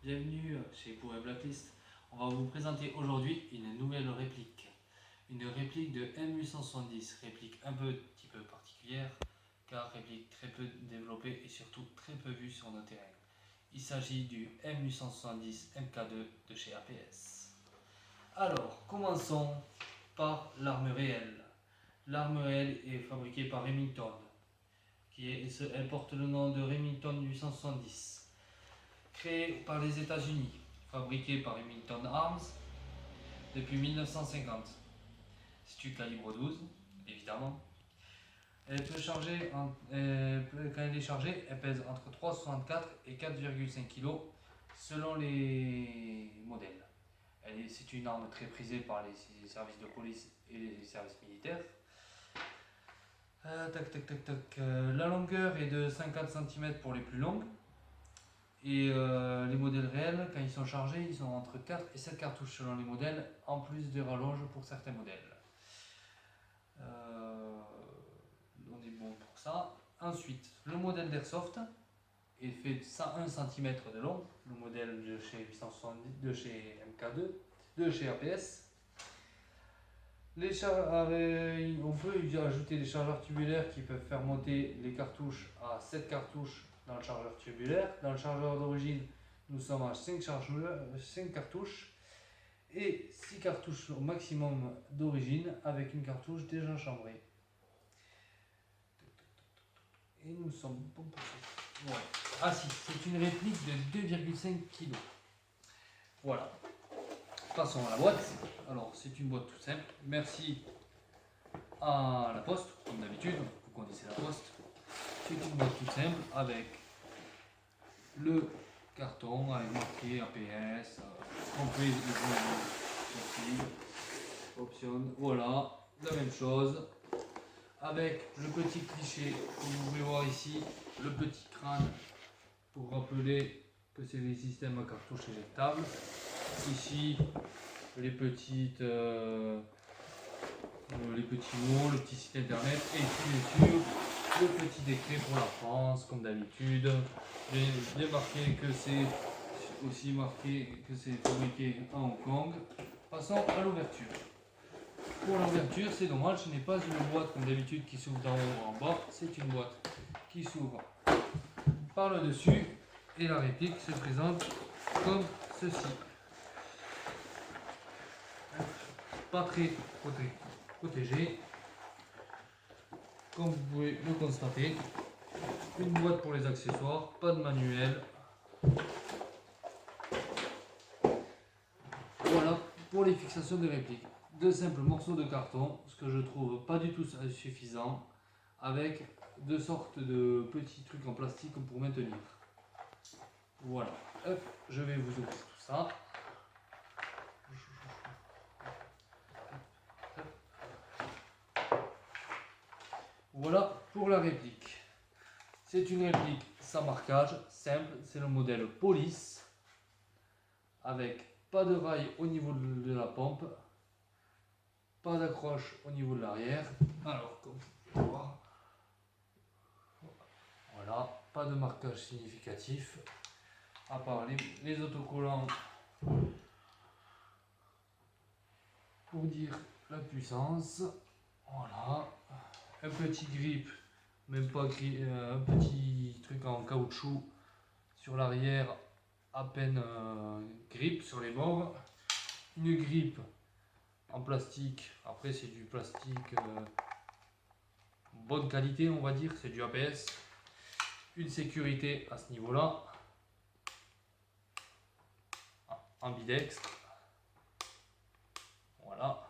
Bienvenue chez Power Blacklist. On va vous présenter aujourd'hui une nouvelle réplique. Une réplique de M870, réplique un petit peu particulière, car réplique très peu développée et surtout très peu vue sur nos terrains. Il s'agit du M870 MK2 de chez APS. Alors, commençons par l'arme réelle. L'arme réelle est fabriquée par Remington. Elle porte le nom de Remington 870. Créée par les États-Unis, fabriquée par Remington Arms depuis 1950. C'est du calibre 12, évidemment. Elle peut charger, quand elle est chargée, elle pèse entre 3,64 et 4,5 kg selon les modèles. C'est une arme très prisée par les services de police et les services militaires. La longueur est de 50 cm pour les plus longues. Et les modèles réels, quand ils sont chargés, ils ont entre 4 et 7 cartouches selon les modèles, en plus des rallonges pour certains modèles. On est bon pour ça. Ensuite, le modèle d'Airsoft est fait 101 cm de long, le modèle de chez 870, de chez MK2, de chez APS. On peut ajouter des chargeurs tubulaires qui peuvent faire monter les cartouches à 7 cartouches dans le chargeur tubulaire. Dans le chargeur d'origine, nous sommes à 5 cartouches et 6 cartouches au maximum d'origine avec une cartouche déjà chambrée. Et nous sommes bon pour ça. Ouais. Ah si, c'est une réplique de 2,5 kg. Voilà. Passons à la boîte. Alors, c'est une boîte toute simple. Merci à la Poste, comme d'habitude. Vous connaissez la Poste. C'est une boîte toute simple avec le carton avec marqué APS, compris option. Voilà, la même chose. Avec le petit cliché que vous pouvez voir ici, le petit crâne pour rappeler que c'est les systèmes à cartouches éjectables. Ici, les petits mots, le petit site internet et ici bien sûr le petit décret pour la France comme d'habitude. Bien marqué que c'est aussi marqué que c'est fabriqué à Hong Kong. Passons à l'ouverture. Pour l'ouverture, c'est dommage, ce n'est pas une boîte comme d'habitude qui s'ouvre d'en haut en bas, c'est une boîte qui s'ouvre par le dessus et la réplique se présente comme ceci. Pas très protégé, comme vous pouvez le constater. Une boîte pour les accessoires, pas de manuel. Voilà pour les fixations de répliques. Deux simples morceaux de carton, ce que je trouve pas du tout suffisant, avec deux sortes de petits trucs en plastique pour maintenir. Voilà, hop, je vais vous ouvrir tout ça. Voilà pour la réplique. C'est une réplique sans marquage, simple, c'est le modèle Police, avec pas de rail au niveau de la pompe, pas d'accroche au niveau de l'arrière. Alors, comme vous pouvez voir, voilà, pas de marquage significatif, à part les autocollants pour dire la puissance. Voilà, un petit grip, même pas un petit truc en caoutchouc sur l'arrière, à peine grip sur les bords. Une grippe en plastique, après c'est du plastique bonne qualité, on va dire, c'est du APS. Une sécurité à ce niveau là, ambidextre. Voilà,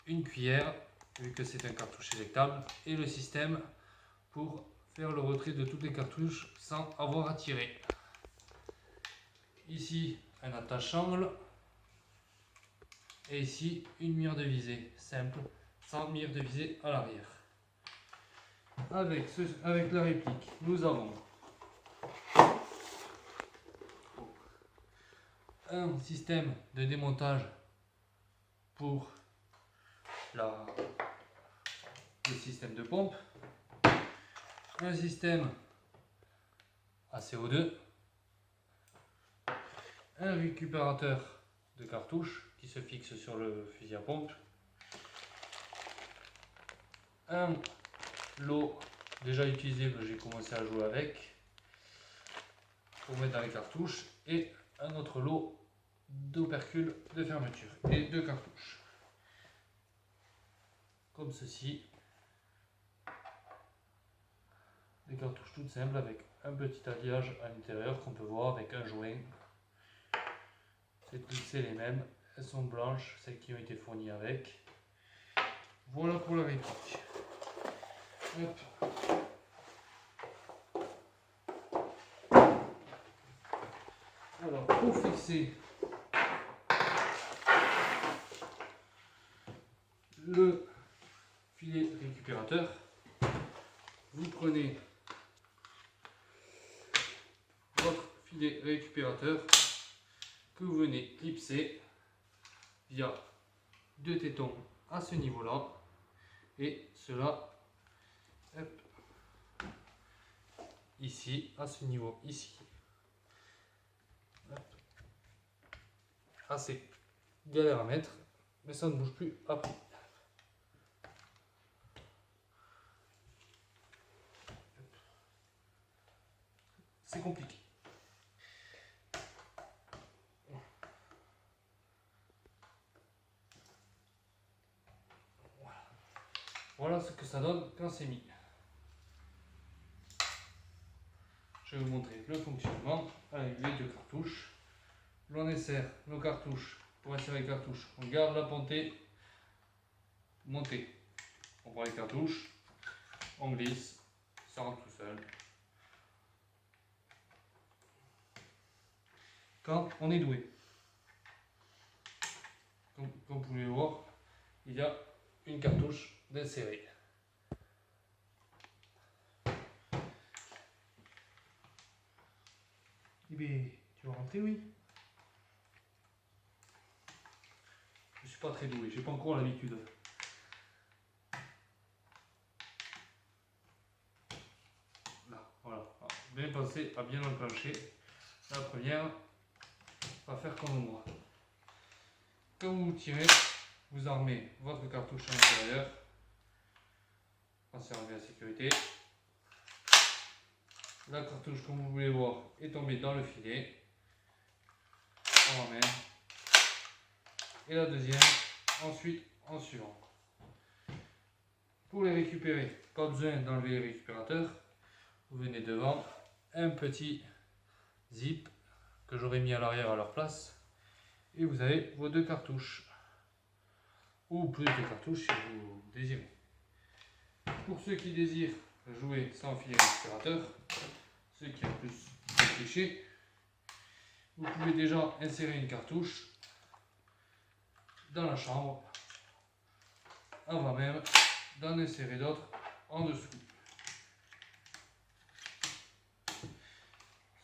une cuillère vu que c'est un cartouche éjectable, et le système pour faire le retrait de toutes les cartouches sans avoir à tirer. Ici un attache-sangle et ici une mire de visée simple sans mire de visée à l'arrière. Avec la réplique, nous avons un système de démontage pour le système de pompe, un système à CO2, un récupérateur de cartouches qui se fixe sur le fusil à pompe, un lot déjà utilisé que j'ai commencé à jouer avec pour mettre dans les cartouches, et un autre lot d'opercules de fermeture et de cartouches comme ceci, des cartouches toutes simples avec un petit alliage à l'intérieur qu'on peut voir avec un joint. C'est les mêmes, elles sont blanches, celles qui ont été fournies avec. Voilà pour la réplique. Hop. Alors pour fixer le filet récupérateur, vous prenez votre filet récupérateur que vous venez clipser via deux tétons à ce niveau là, et cela hop, ici à ce niveau ici. Hop. Assez galère à mettre, mais ça ne bouge plus après. C'est compliqué. Voilà ce que ça donne quand c'est mis. Je vais vous montrer le fonctionnement avec les deux cartouches. L'on insère nos cartouches. Pour insérer les cartouches, on garde la pontée montée. On prend les cartouches, on glisse, ça rentre tout seul. Quand on est doué, comme vous pouvez voir, il y a une cartouche d'insérer. Eh bien, tu vas rentrer, oui. Je suis pas très doué, j'ai pas encore l'habitude. Là, voilà. Bien penser à bien enclencher. La première va faire comme moi. Quand vous tirez, vous armez votre cartouche à l'intérieur. Pensez à enlever la sécurité. La cartouche, comme vous voulez voir, est tombée dans le filet. On ramène. Et la deuxième, ensuite en suivant. Pour les récupérer, pas besoin d'enlever les récupérateurs. Vous venez devant, un petit zip que j'aurais mis à l'arrière à leur place. Et vous avez vos deux cartouches. Ou plus de cartouches si vous désirez. Pour ceux qui désirent jouer sans filet récupérateur, ceux qui ont plus réfléchi, vous pouvez déjà insérer une cartouche dans la chambre avant même d'en insérer d'autres en dessous.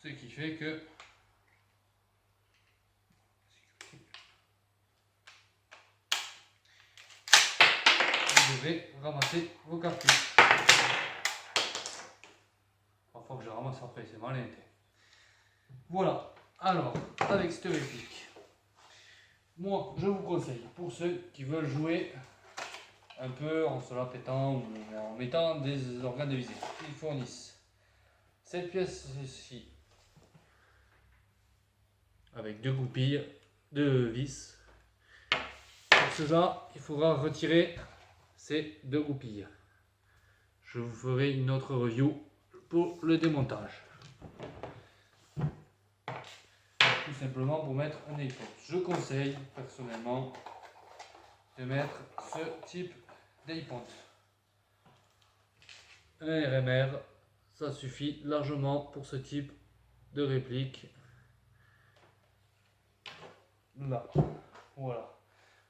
Ce qui fait que vous devrez ramasser vos cartouches. Parfois que je ramasse après, c'est malin. Voilà, alors avec cette réplique, moi je vous conseille, pour ceux qui veulent jouer un peu en se la pétant ou en mettant des organes de visée, ils fournissent cette pièce-ci avec deux goupilles, deux vis. Pour cela, il faudra retirer ces deux goupilles. Je vous ferai une autre review pour le démontage. Tout simplement pour mettre un électrode. Je conseille personnellement de mettre ce type Daypont. Un RMR, ça suffit largement pour ce type de réplique. Là, voilà.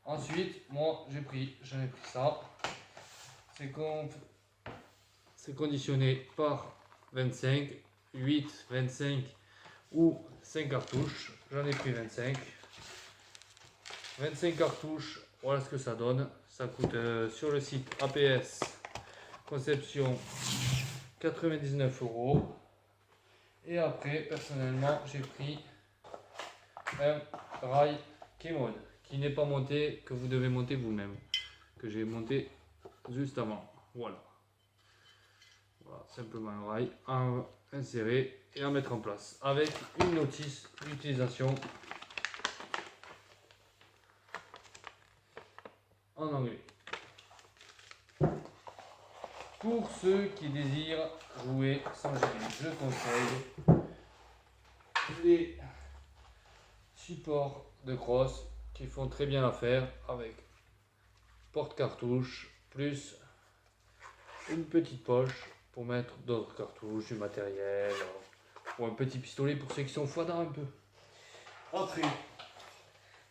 Ensuite, moi j'en ai pris ça. C'est conditionné par 25, 8, 25 ou 5 cartouches. J'en ai pris 25. 25 cartouches, voilà ce que ça donne. Ça coûte sur le site APS Conception 99 €. Et après, personnellement, j'ai pris un rail K-Mode qui n'est pas monté, que vous devez monter vous-même, que j'ai monté juste avant. Voilà. Voilà, simplement un rail à insérer et à mettre en place avec une notice d'utilisation en anglais. Pour ceux qui désirent jouer sans gêner, je conseille les supports de crosse qui font très bien l'affaire avec porte-cartouche plus une petite poche pour mettre d'autres cartouches, du matériel ou un petit pistolet pour ceux qui sont froidards un peu. Après,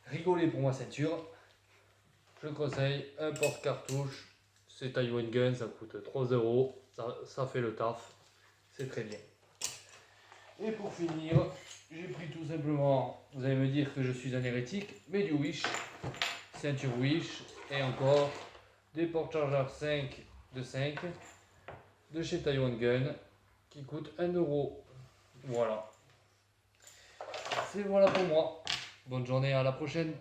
rigoler pour ma ceinture, je conseille un porte-cartouche. C'est Taiwan Gun, ça coûte 3 €, ça fait le taf, c'est très bien. Et pour finir, j'ai pris tout simplement, vous allez me dire que je suis un hérétique, mais du Wish, ceinture Wish, et encore des porte-chargeurs 5 de 5 de chez Taiwan Gun qui coûtent 1 €. Voilà. C'est voilà pour moi. Bonne journée, à la prochaine.